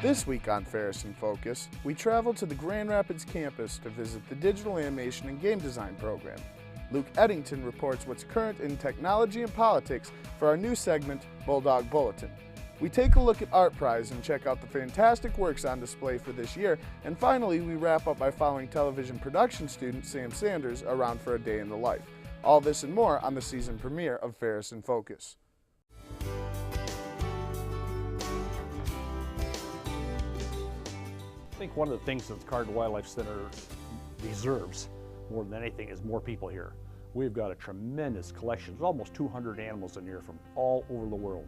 This week on Ferris In Focus, we travel to the Grand Rapids campus to visit the Digital Animation and Game Design program. Luke Eddington reports what's current in technology and politics for our new segment, Bulldog Bulletin. We take a look at Art Prize and check out the fantastic works on display for this year, and finally we wrap up by following television production student Sam Sanders around for a day in the life. All this and more on the season premiere of Ferris In Focus. I think one of the things that the Cardinal Wildlife Center deserves more than anything is more people here. We've got a tremendous collection. There's almost 200 animals in here from all over the world.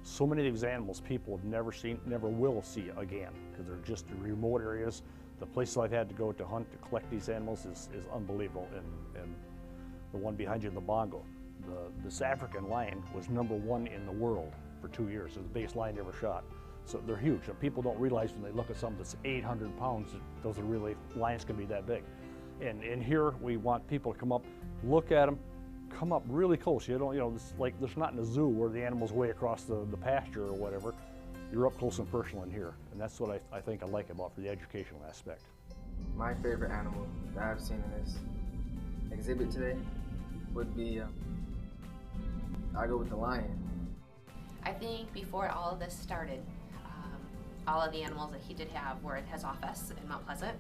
So many of these animals people have never seen, never will see again, because they're just in remote areas. The places I've had to go to hunt to collect these animals is unbelievable. And the one behind you, the bongo, this African lion was #1 in the world for 2 years. It was the biggest lion ever shot. So they're huge. And people don't realize when they look at something that's 800 pounds, those are really, lions can be that big. And in here, we want people to come up, look at them, come up really close. It's like there's not in a zoo where the animal's way across the pasture or whatever. You're up close and personal in here. And that's what I think I like about for the educational aspect. My favorite animal that I've seen in this exhibit today would be, I go with the lion. I think before all of this started, all of the animals that he did have were at his office in Mount Pleasant.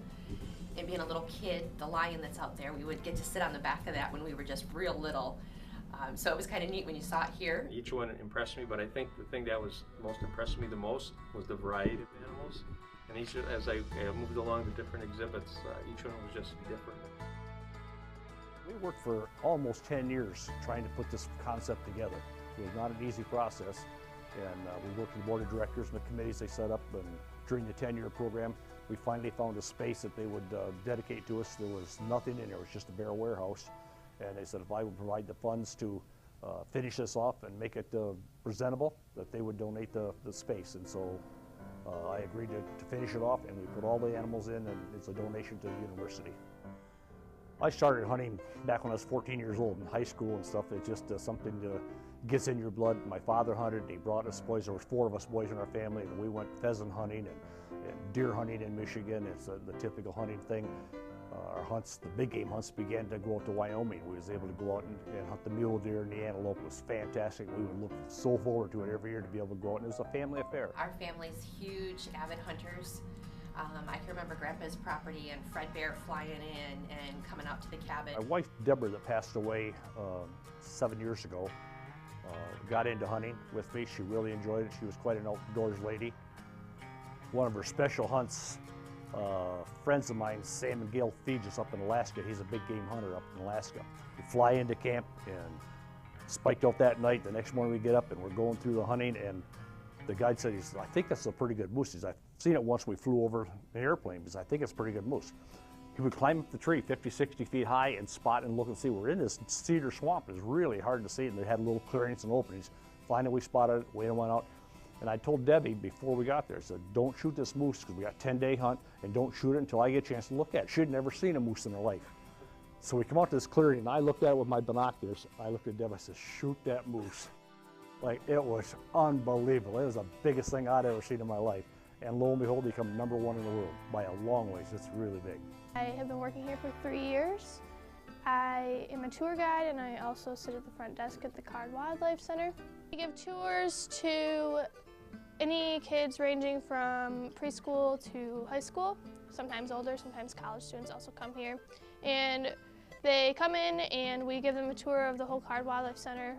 And being a little kid, the lion that's out there, we would get to sit on the back of that when we were just real little. So it was kind of neat when you saw it here. Each one impressed me, but I think the thing that was most impressed me the most was the variety of animals. And as I moved along the different exhibits, each one was just different. We worked for almost 10 years trying to put this concept together. It was not an easy process. And we worked with the board of directors and the committees they set up, and during the 10-year program, we finally found a space that they would dedicate to us. There was nothing in there, it was just a bare warehouse. And they said if I would provide the funds to finish this off and make it presentable, that they would donate the space. And so I agreed to finish it off, and we put all the animals in, and it's a donation to the university. I started hunting back when I was 14 years old in high school and stuff. It's just something that gets in your blood. My father hunted, and he brought us boys. There was 4 of us boys in our family, and we went pheasant hunting and deer hunting in Michigan. It's the typical hunting thing. Our hunts, the big game hunts, began to go out to Wyoming. We was able to go out and hunt the mule deer and the antelope. It was fantastic. We would look so forward to it every year to be able to go out, and it was a family affair. Our family's huge avid hunters. I can remember Grandpa's property and Fred Bear flying in and coming out to the cabin. My wife, Deborah, that passed away 7 years ago, got into hunting with me. She really enjoyed it. She was quite an outdoors lady. One of her special hunts, friends of mine, Sam and Gail Feges up in Alaska. He's a big game hunter up in Alaska. We fly into camp and spiked out that night. The next morning we get up and we're going through the hunting, and the guide said, I think that's a pretty good moose. I've seen it once when we flew over an airplane, because I think it's a pretty good moose. He would climb up the tree 50, 60 feet high and spot and look and see. We're in this cedar swamp. It was really hard to see, and they had little clearings and openings. Finally, we spotted it, went out. And I told Debbie before we got there, I said, don't shoot this moose, because we got a 10-day hunt, and don't shoot it until I get a chance to look at it. She'd never seen a moose in her life. So we come out to this clearing, and I looked at it with my binoculars. I looked at Debbie, I said, shoot that moose. Like, it was unbelievable. It was the biggest thing I'd ever seen in my life. And lo and behold, they come #1 in the world by a long ways. It's really big. I have been working here for 3 years. I am a tour guide, and I also sit at the front desk at the Cardinal Wildlife Center. I give tours to any kids ranging from preschool to high school. Sometimes older, sometimes college students also come here. And they come in and we give them a tour of the whole Cardinal Wildlife Center.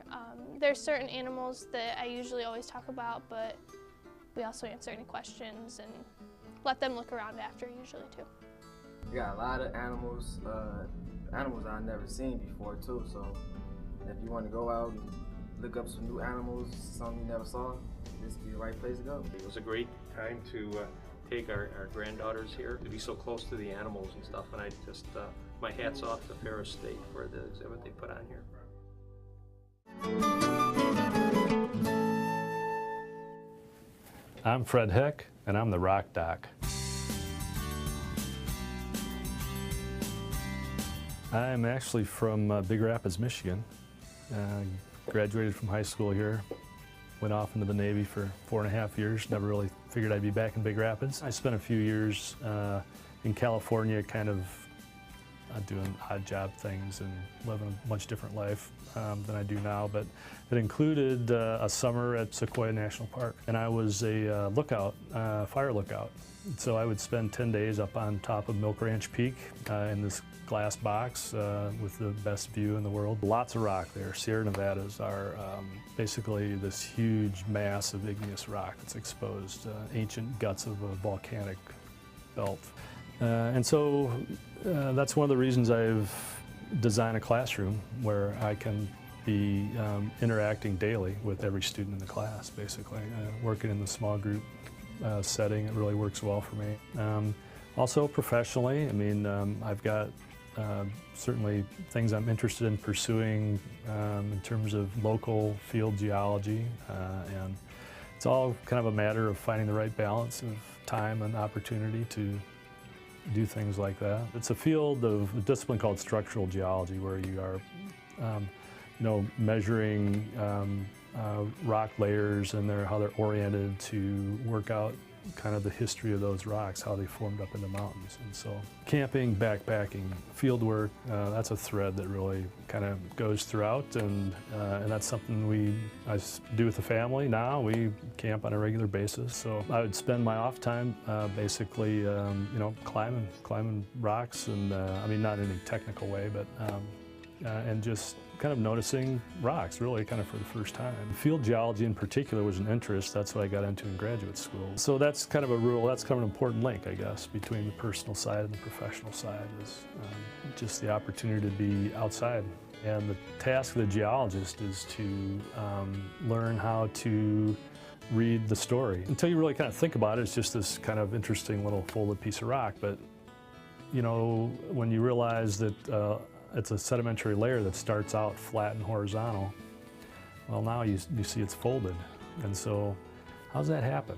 There's certain animals that I usually always talk about, but we also answer any questions and let them look around after usually too. We got a lot of animals, animals I've never seen before too, so if you want to go out and look up some new animals, something you never saw, this would be the right place to go. It was a great time to take our granddaughters here, to be so close to the animals and stuff, and I just, my hat's off to Ferris State for the exhibit they put on here. I'm Fred Heck, and I'm the Rock Doc. I'm actually from Big Rapids, Michigan. Graduated from high school here. went off into the Navy for 4.5 years. Never really figured I'd be back in Big Rapids. I spent a few years in California kind of doing odd job things and living a much different life than I do now, but it included a summer at Sequoia National Park. And I was a lookout, fire lookout. So I would spend 10 days up on top of Milk Ranch Peak in this glass box with the best view in the world. Lots of rock there. Sierra Nevadas are basically this huge mass of igneous rock that's exposed, ancient guts of a volcanic belt. And so that's one of the reasons I've designed a classroom where I can be interacting daily with every student in the class, basically. Working in the small group setting, it really works well for me. Also professionally, I mean, I've got certainly things I'm interested in pursuing in terms of local field geology, and it's all kind of a matter of finding the right balance of time and opportunity to do things like that. It's a field of a discipline called structural geology, where you are, measuring rock layers and how they're oriented to work out kind of the history of those rocks, how they formed up in the mountains. And so camping, backpacking, field work, that's a thread that really kind of goes throughout, and that's something I do with the family now. We camp on a regular basis, so I would spend my off time basically climbing rocks, and I mean, not in any technical way, but and just kind of noticing rocks, really, kind of for the first time. Field geology in particular was an interest. That's what I got into in graduate school. So that's kind of that's kind of an important link, I guess, between the personal side and the professional side, is just the opportunity to be outside. And the task of the geologist is to learn how to read the story. Until you really kind of think about it, it's just this kind of interesting little folded piece of rock. But, you know, when you realize that it's a sedimentary layer that starts out flat and horizontal, well, now you see it's folded. And so how does that happen?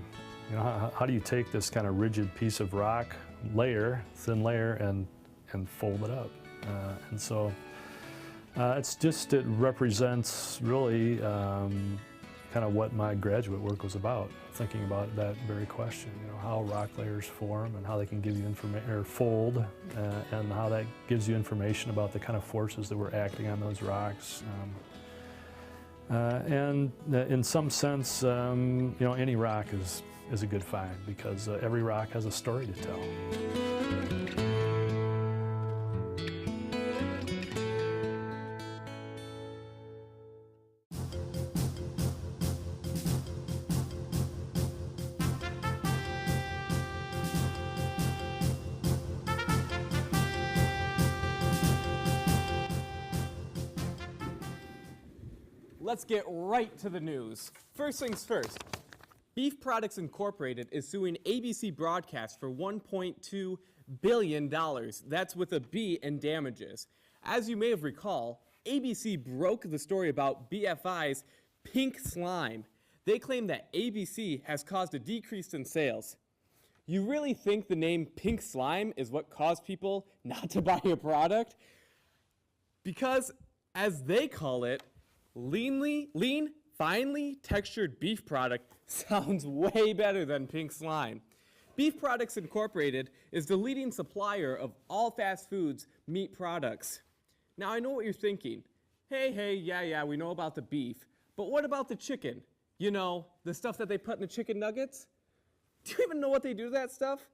You know, how do you take this kind of rigid piece of rock layer, thin layer, and fold it up? And so it represents really kind of what my graduate work was about, thinking about that very question, you know, how rock layers form and how they can give you information, or fold, and how that gives you information about the kind of forces that were acting on those rocks. And in some sense, you know, any rock is a good find, because every rock has a story to tell. Let's get right to the news. First things first, Beef Products Incorporated is suing ABC Broadcast for $1.2 billion. That's with a B in damages. As you may have recalled, ABC broke the story about BFI's pink slime. They claim that ABC has caused a decrease in sales. You really think the name pink slime is what caused people not to buy your product? Because, as they call it, lean, finely textured beef product sounds way better than pink slime. Beef Products Incorporated is the leading supplier of all fast foods meat products. Now, I know what you're thinking. Hey, yeah, we know about the beef, but what about the chicken? You know, the stuff that they put in the chicken nuggets? Do you even know what they do to that stuff?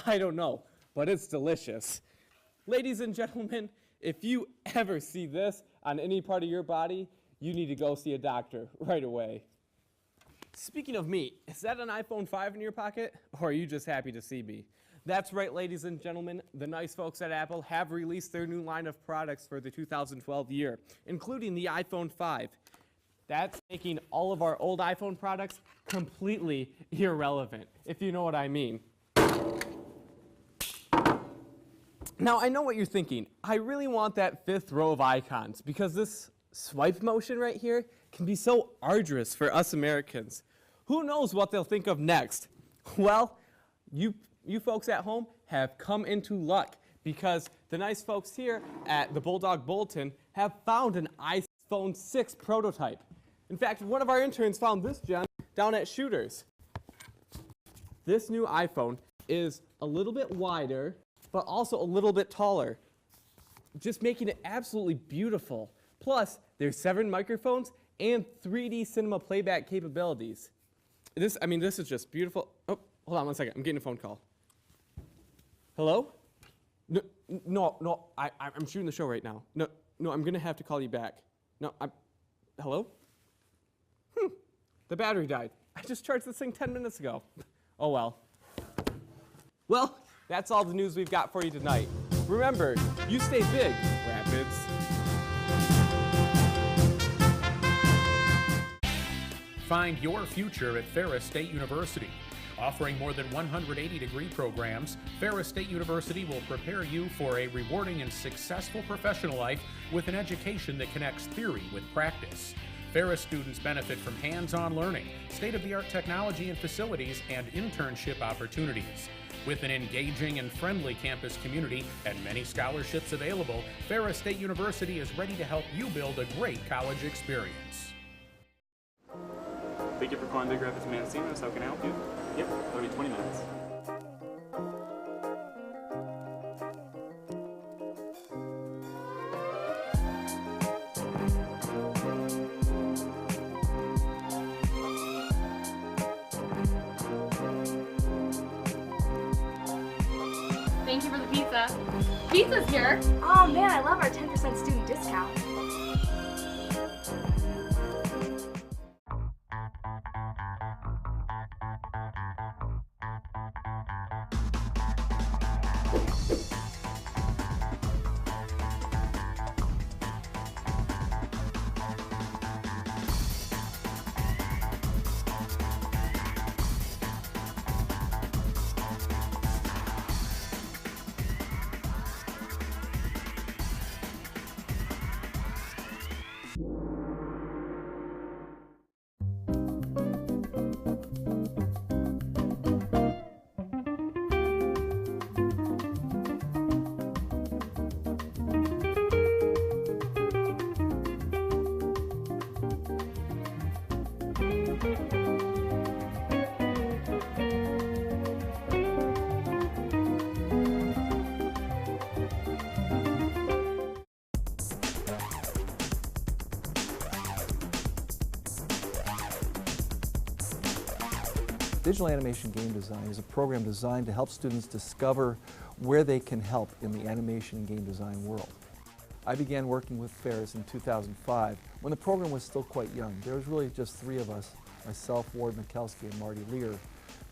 I don't know, but it's delicious. Ladies and gentlemen, if you ever see this on any part of your body, you need to go see a doctor right away. Speaking of meat, is that an iPhone 5 in your pocket, or are you just happy to see me? That's right, ladies and gentlemen, the nice folks at Apple have released their new line of products for the 2012 year, including the iPhone 5. That's making all of our old iPhone products completely irrelevant, if you know what I mean. Now, I know what you're thinking. I really want that fifth row of icons, because this swipe motion right here can be so arduous for us Americans. Who knows what they'll think of next? Well, you folks at home have come into luck, because the nice folks here at the Bulldog Bulletin have found an iPhone 6 prototype. In fact, one of our interns found this gem down at Shooters. This new iPhone is a little bit wider, but also a little bit taller, just making it absolutely beautiful. Plus, there's 7 microphones and 3D cinema playback capabilities. This is just beautiful. Oh, hold on one second. I'm getting a phone call. Hello? No, I'm shooting the show right now. No, I'm gonna have to call you back. No, hello? The battery died. I just charged this thing 10 minutes ago. Oh well. Well, that's all the news we've got for you tonight. Remember, you stay big, Rapids. Find your future at Ferris State University. Offering more than 180 degree programs, Ferris State University will prepare you for a rewarding and successful professional life with an education that connects theory with practice. Ferris students benefit from hands-on learning, state-of-the-art technology and facilities, and internship opportunities. With an engaging and friendly campus community and many scholarships available, Ferris State University is ready to help you build a great college experience. Thank you for calling Big Rapids Mendocinos. How can I help you? Yep, that'll be 20 minutes. Thank you for the pizza. Pizza's here. Oh man, I love our 10% student discount. Digital animation game design is a program designed to help students discover where they can help in the animation and game design world. I began working with Ferris in 2005 when the program was still quite young. There was really just 3 of us, myself, Ward Mikkelski, and Marty Lear,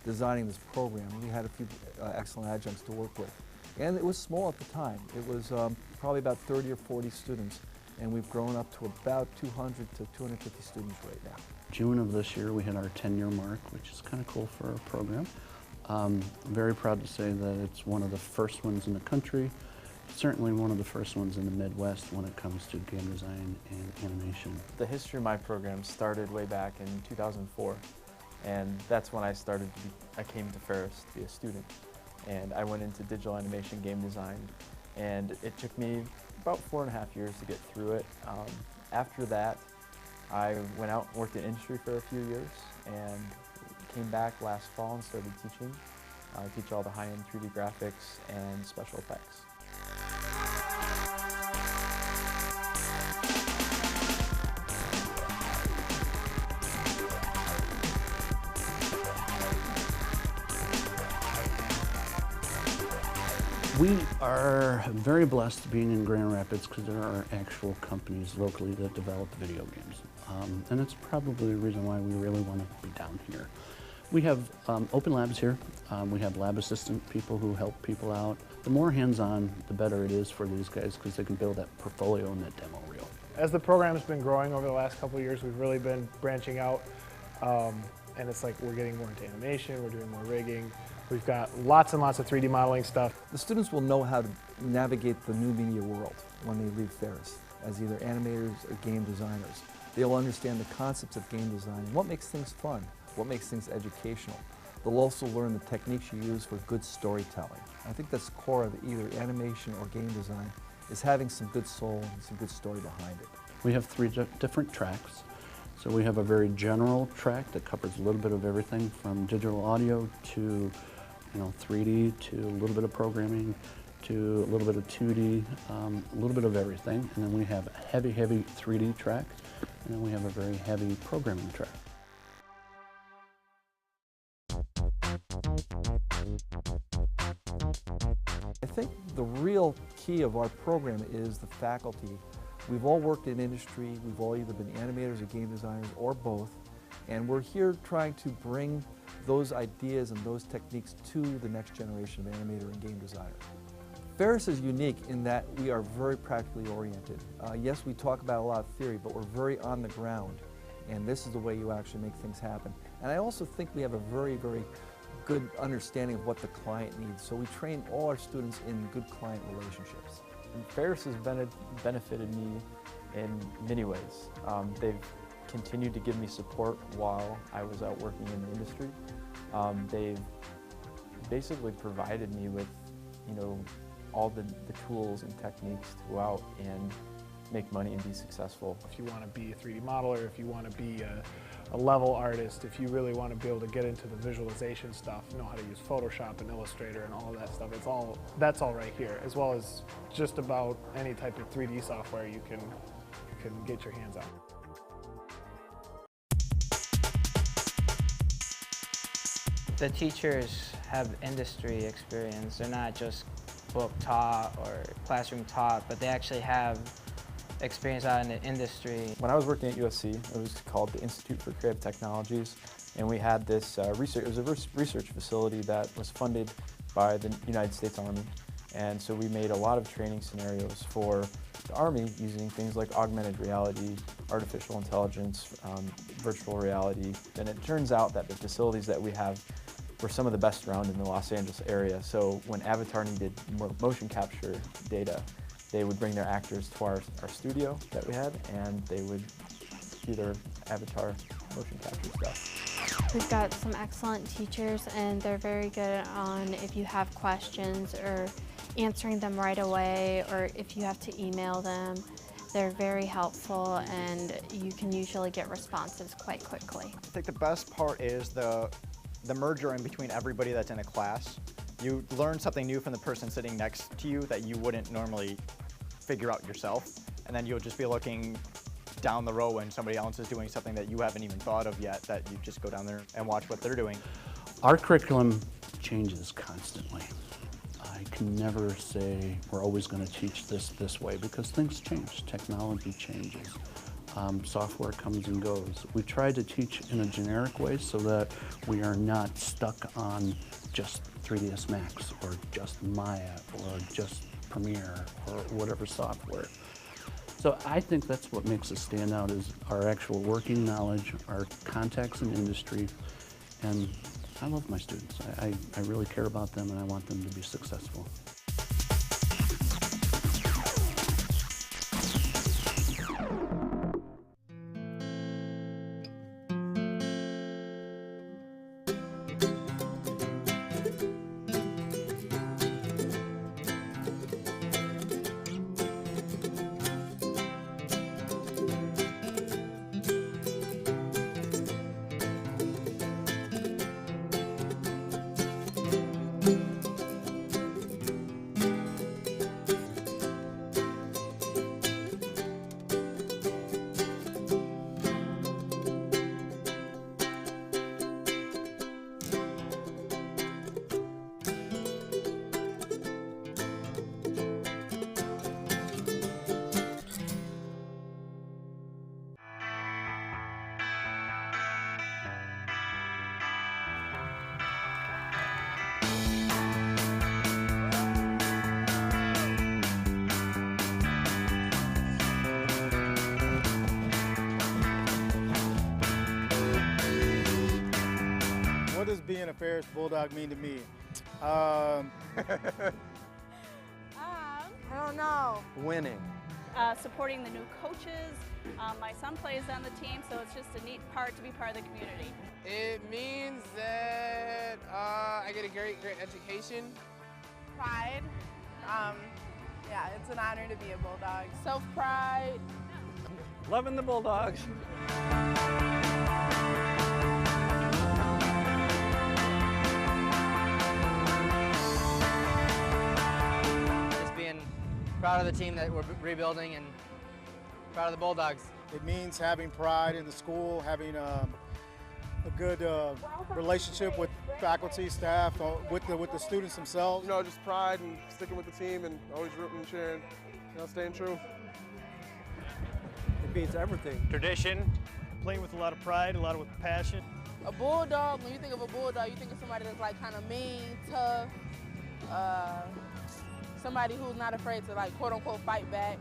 designing this program. We had a few excellent adjuncts to work with. And it was small at the time. It was probably about 30 or 40 students, and we've grown up to about 200 to 250 students right now. June of this year we hit our 10-year mark, which is kind of cool for our program. I'm very proud to say that it's one of the first ones in the country, certainly one of the first ones in the Midwest when it comes to game design and animation. The history of my program started way back in 2004, and that's when I came to Ferris to be a student. And I went into digital animation game design, and it took me about 4.5 years to get through it. After that, I went out and worked in industry for a few years and came back last fall and started teaching. I teach all the high-end 3D graphics and special effects. We are very blessed being in Grand Rapids because there are actual companies locally that develop video games. And it's probably the reason why we really want to be down here. We have open labs here. We have lab assistant people who help people out. The more hands-on, the better it is for these guys because they can build that portfolio and that demo reel. As the program's been growing over the last couple of years, we've really been branching out. And it's like we're getting more into animation, we're doing more rigging. We've got lots and lots of 3D modeling stuff. The students will know how to navigate the new media world when they leave Ferris as either animators or game designers. They'll understand the concepts of game design and what makes things fun, what makes things educational. They'll also learn the techniques you use for good storytelling. I think that's the core of either animation or game design, is having some good soul and some good story behind it. We have 3 different tracks. So we have a very general track that covers a little bit of everything from digital audio to 3D to a little bit of programming to a little bit of 2D, a little bit of everything. And then we have a heavy 3D track, and then we have a very heavy programming track. I think the real key of our program is the faculty. We've all worked in industry, we've all either been animators or game designers or both, and we're here trying to bring those ideas and those techniques to the next generation of animator and game designer. Ferris is unique in that we are very practically oriented. Yes, we talk about a lot of theory, but we're very on the ground, and this is the way you actually make things happen. And I also think we have a very good understanding of what the client needs, so we train all our students in good client relationships. And Ferris has benefited me in many ways. They've continued to give me support while I was out working in the industry. They've basically provided me with, all the tools and techniques to go out and make money and be successful. If you want to be a 3D modeler, if you want to be a level artist, if you really want to be able to get into the visualization stuff, know how to use Photoshop and Illustrator and all of that stuff, that's all right here, as well as just about any type of 3D software you can get your hands on. The teachers have industry experience. They're not just book taught or classroom taught, but they actually have experience out in the industry. When I was working at USC, it was called the Institute for Creative Technologies, and we had this research, it was a research facility that was funded by the United States Army. And so we made a lot of training scenarios for the Army using things like augmented reality, artificial intelligence, virtual reality. And it turns out that the facilities that we have were some of the best around in the Los Angeles area. So when Avatar needed motion capture data, they would bring their actors to our studio that we had, and they would do their Avatar motion capture stuff. We've got some excellent teachers, and they're very good on if you have questions or answering them right away, or if you have to email them. They're very helpful, and you can usually get responses quite quickly. I think the best part is the merger in between everybody that's in a class. You learn something new from the person sitting next to you that you wouldn't normally figure out yourself, and then you'll just be looking down the row when somebody else is doing something that you haven't even thought of yet, that you just go down there and watch what they're doing. Our curriculum changes constantly. I can never say we're always going to teach this way, because things change, technology changes. Software comes and goes. We try to teach in a generic way so that we are not stuck on just 3ds Max or just Maya or just Premiere or whatever software. So I think that's what makes us stand out, is our actual working knowledge, our contacts in industry, and I love my students. I really care about them, and I want them to be successful. What does being a Ferris Bulldog mean to me? I don't know. Winning. Supporting the new coaches. My son plays on the team, so it's just a neat part to be part of the community. It means that I get a great education. Pride. Yeah, it's an honor to be a Bulldog. Self-pride. Loving the Bulldogs. Just being proud of the team that we're rebuilding and proud of the Bulldogs. It means having pride in the school, having a good relationship with faculty, staff, with the students themselves. You know, just pride and sticking with the team and always rooting and cheering, you know, staying true. It means everything. Tradition, playing with a lot of pride, a lot of passion. A bulldog, when you think of a bulldog, you think of somebody that's like kind of mean, tough, somebody who's not afraid to like quote unquote fight back.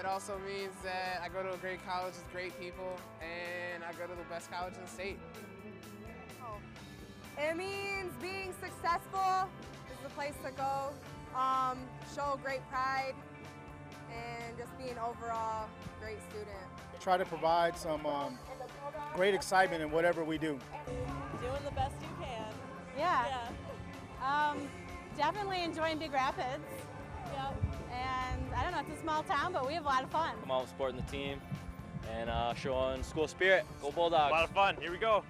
It also means that I go to a great college with great people, and I go to the best college in the state. It means being successful is the place to go, show great pride, and just be an overall great student. Try to provide some great excitement in whatever we do. Doing the best you can. Yeah. Definitely enjoying Big Rapids. Yep. And I don't know, it's a small town, but we have a lot of fun. I'm all supporting the team and showing school spirit. Go Bulldogs. A lot of fun. Here we go.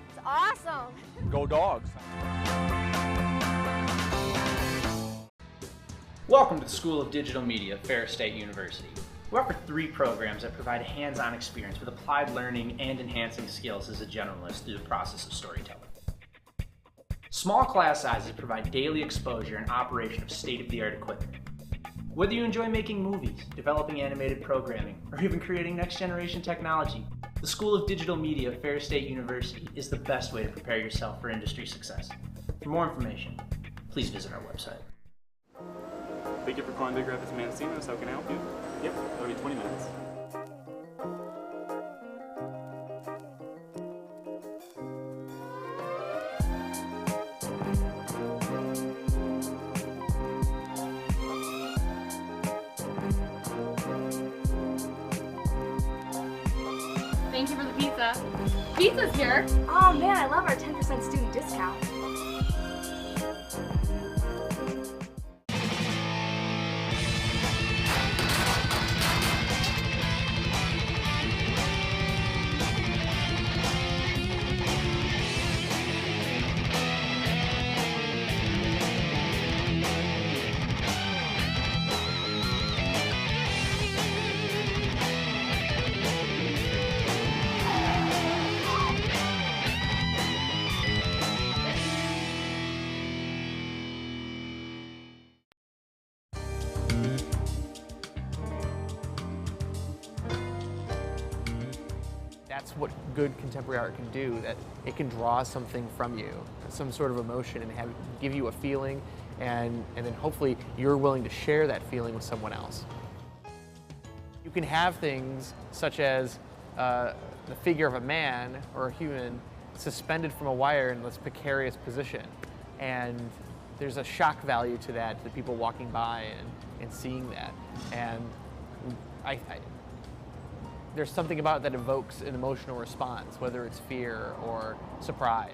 It's awesome. Go Dogs. Welcome to the School of Digital Media at Ferris State University. We offer 3 programs that provide hands-on experience with applied learning and enhancing skills as a generalist through the process of storytelling. Small class sizes provide daily exposure and operation of state-of-the-art equipment. Whether you enjoy making movies, developing animated programming, or even creating next-generation technology, the School of Digital Media at Ferris State University is the best way to prepare yourself for industry success. For more information, please visit our website. Thank you for calling Big Rapids Mendocinos. How can I help you? Yep, that'll be 20 minutes. Thank you for the pizza. Pizza's here. Oh man, I love our 10% student discount. That's what good contemporary art can do, that it can draw something from you, some sort of emotion, and give you a feeling, and then hopefully you're willing to share that feeling with someone else. You can have things such as the figure of a man or a human suspended from a wire in this precarious position, and there's a shock value to that, to the people walking by and seeing that. And there's something about it that evokes an emotional response, whether it's fear or surprise.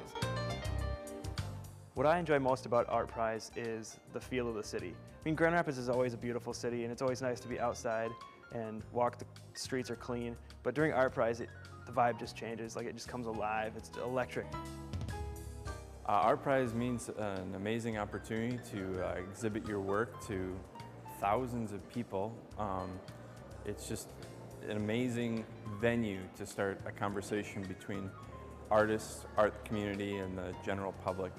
What I enjoy most about Art Prize is the feel of the city. I mean, Grand Rapids is always a beautiful city, and it's always nice to be outside and walk. The streets are clean, but during Art Prize, the vibe just changes. Like, it just comes alive. It's electric. Art Prize means an amazing opportunity to exhibit your work to thousands of people. It's just an amazing venue to start a conversation between artists, art community, and the general public.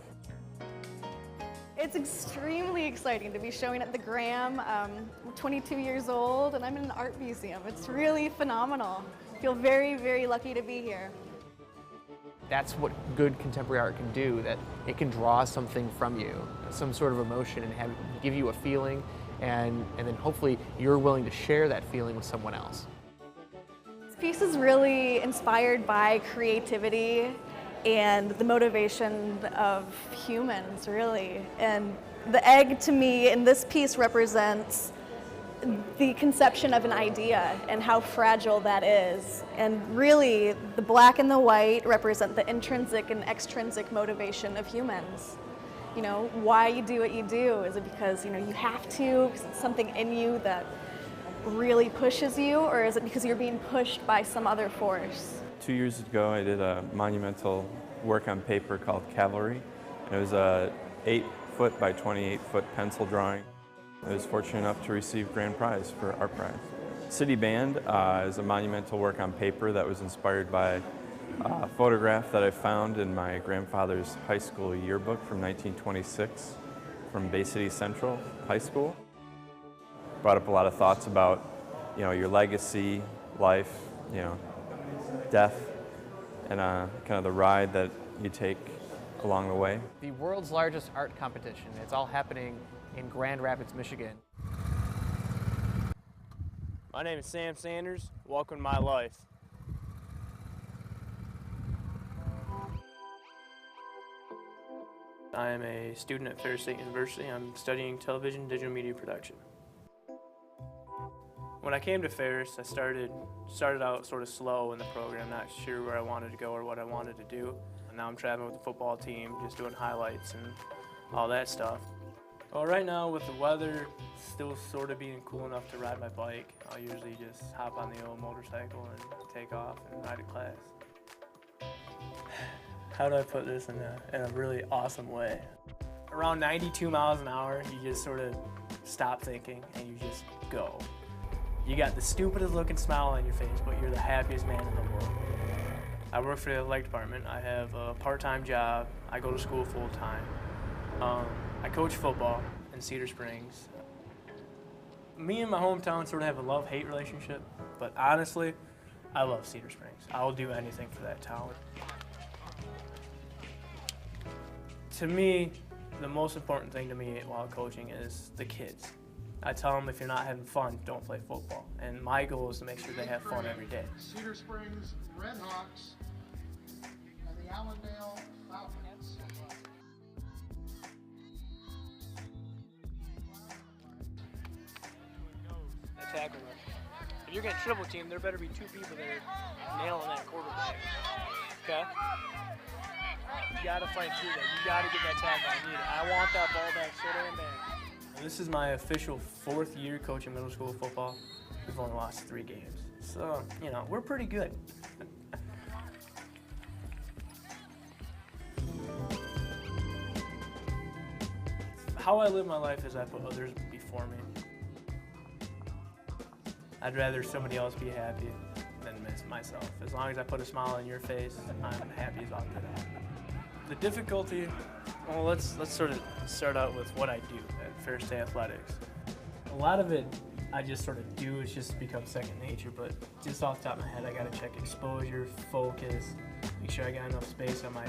It's extremely exciting to be showing at the Graham. I'm 22 years old and I'm in an art museum. It's really phenomenal. I feel very, very lucky to be here. That's what good contemporary art can do, that it can draw something from you, some sort of emotion, and give you a feeling, and then hopefully you're willing to share that feeling with someone else. This piece is really inspired by creativity and the motivation of humans, really. And the egg, to me, in this piece represents the conception of an idea and how fragile that is. And really, the black and the white represent the intrinsic and extrinsic motivation of humans. You know, why you do what you do. Is it because, you know, you have to, because it's something in you that really pushes you, or is it because you're being pushed by some other force? 2 years ago, I did a monumental work on paper called Cavalry. It was a 8-foot by 28-foot pencil drawing. I was fortunate enough to receive grand prize for art prize. City Band is a monumental work on paper that was inspired by a photograph that I found in my grandfather's high school yearbook from 1926 from Bay City Central High School. Brought up a lot of thoughts about, your legacy, life, death, and kind of the ride that you take along the way. The world's largest art competition. It's all happening in Grand Rapids, Michigan. My name is Sam Sanders. Welcome to my life. I am a student at Ferris State University. I'm studying television and digital media production. When I came to Ferris, I started out sort of slow in the program, not sure where I wanted to go or what I wanted to do. And now I'm traveling with the football team, just doing highlights and all that stuff. Well, right now with the weather still sort of being cool enough to ride my bike, I'll usually just hop on the old motorcycle and take off and ride to class. How do I put this in a really awesome way? Around 92 miles an hour, you just sort of stop thinking and you just go. You got the stupidest looking smile on your face, but you're the happiest man in the world. I work for the athletic department. I have a part-time job. I go to school full-time. I coach football in Cedar Springs. Me and my hometown sort of have a love-hate relationship, but honestly, I love Cedar Springs. I will do anything for that town. To me, the most important thing to me while coaching is the kids. I tell them if you're not having fun, don't play football. And my goal is to make sure they have fun every day. Cedar Springs Redhawks and the Allendale Falcons. Tackle rush. If you're going to triple team, there better be two people that are nailing that quarterback. Okay? You got to fight through that. You got to get that tackle. I need it. I want that ball back so damn bad. This is my official 4th year coaching middle school football. We've only lost 3 games. So, we're pretty good. How I live my life is I put others before me. I'd rather somebody else be happy than miss myself. As long as I put a smile on your face, I'm happy as all get out. The difficulty, well, let's sort of start out with what I do at Ferris State Athletics. A lot of it I just sort of do, it's just become second nature, but just off the top of my head, I gotta check exposure, focus, make sure I got enough space on my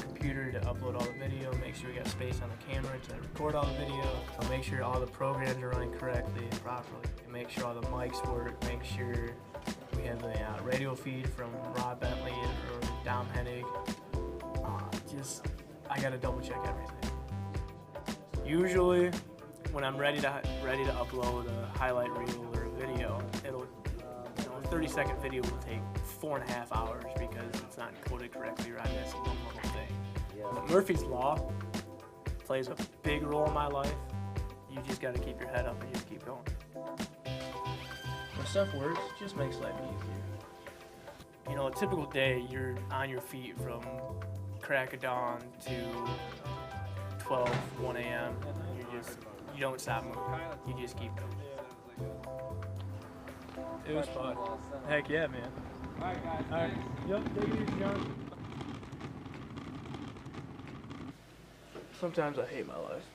computer to upload all the video, make sure we got space on the camera to record all the video, make sure all the programs are running correctly and properly, and make sure all the mics work, make sure we have the radio feed from Rob Bentley or Dom Hennig. I gotta double check everything. Usually, when I'm ready to upload a highlight reel or a video, it'll a 30-second video will take 4.5 hours because it's not encoded correctly or I miss one little thing. But Murphy's Law plays a big role in my life. You just gotta keep your head up and just keep going. When stuff works, it just makes life easier. A typical day, you're on your feet from crack of dawn to 12, 1 a.m. You don't stop moving. You just keep going. It was fun. Heck yeah, man. All right, guys. All right. Yep, take it easy, John. Sometimes I hate my life.